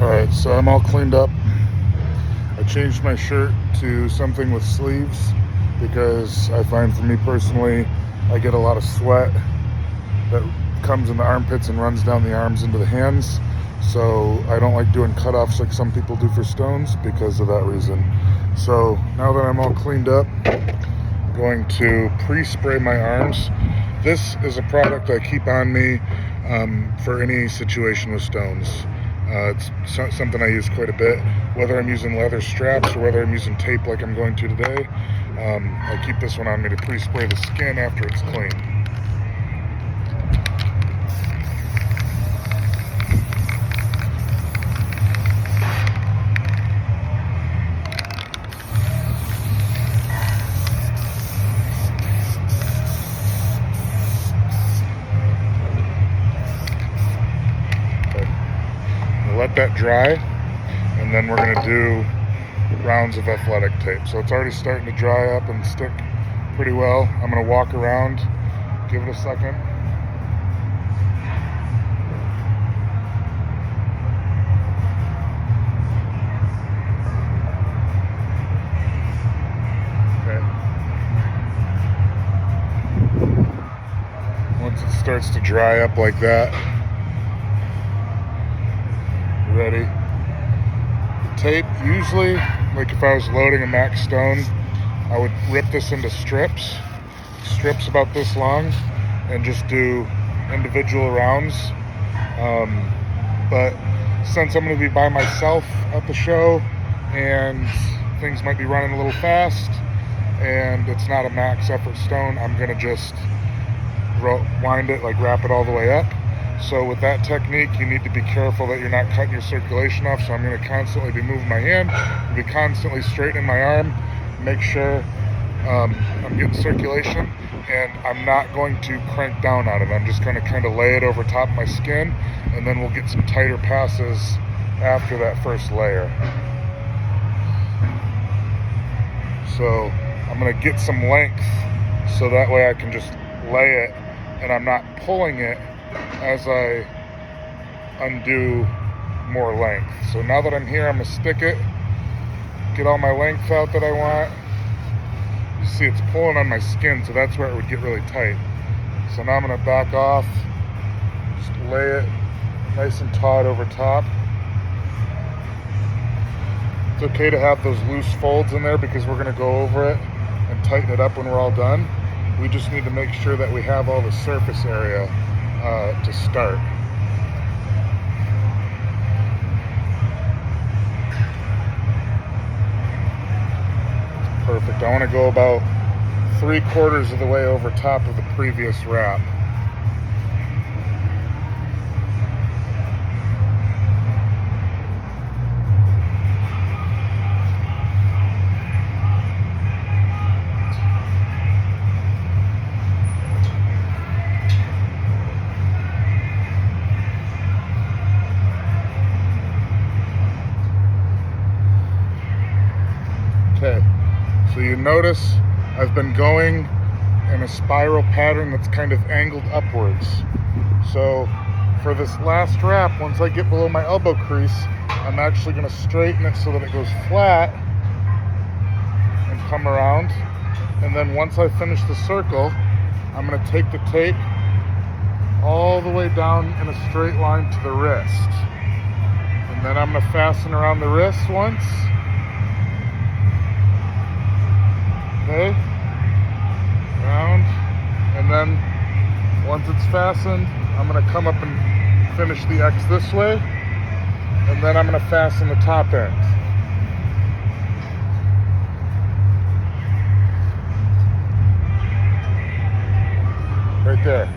Alright, so I'm all cleaned up. I changed my shirt to something with sleeves because I find, for me personally, I get a lot of sweat that comes in the armpits and runs down the arms into the hands. So I don't like doing cutoffs like some people do for stones because of that reason. So now that I'm all cleaned up, I'm going to pre-spray my arms. This is a product I keep on me for any situation with stones. It's something I use quite a bit, whether I'm using leather straps or whether I'm using tape like I'm going to today. I keep this one on me to pre-spray the skin after it's clean. Let that dry, and then we're going to do rounds of athletic tape. So it's already starting to dry up and stick pretty well. I'm going to walk around, give it a second. Okay. Once it starts to dry up like that, ready. The tape, usually, like if I was loading a Max Stone, I would rip this into strips about this long, and just do individual rounds. But since I'm going to be by myself at the show, and things might be running a little fast, and it's not a max effort stone, I'm going to just wind it, like wrap it all the way up. So with that technique, you need to be careful that you're not cutting your circulation off. So I'm going to constantly be moving my hand, be constantly straightening my arm, make sure I'm getting circulation, and I'm not going to crank down on it. I'm just going to kind of lay it over top of my skin, and then we'll get some tighter passes after that first layer. So I'm going to get some length so that way I can just lay it and I'm not pulling it as I undo more length. So now that I'm here, I'm going to stick it, get all my length out that I want. You see it's pulling on my skin, so that's where it would get really tight. So now I'm going to back off, just lay it nice and taut over top. It's okay to have those loose folds in there because we're going to go over it and tighten it up when we're all done. We just need to make sure that we have all the surface area to start. Perfect. I want to go about 3/4 of the way over top of the previous wrap. Okay, so you notice I've been going in a spiral pattern that's kind of angled upwards. So for this last wrap, once I get below my elbow crease, I'm actually going to straighten it so that it goes flat and come around. And then once I finish the circle, I'm going to take the tape all the way down in a straight line to the wrist. And then I'm going to fasten around the wrist once. Okay, round, and then once it's fastened, I'm going to come up and finish the X this way, and then I'm going to fasten the top end. Right there.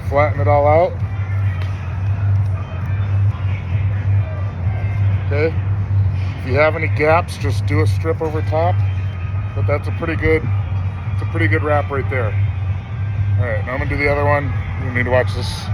Flatten it all out. Okay. If you have any gaps, just do a strip over top, but that's a pretty good wrap right there. All right, now I'm gonna do the other one. You need to watch this.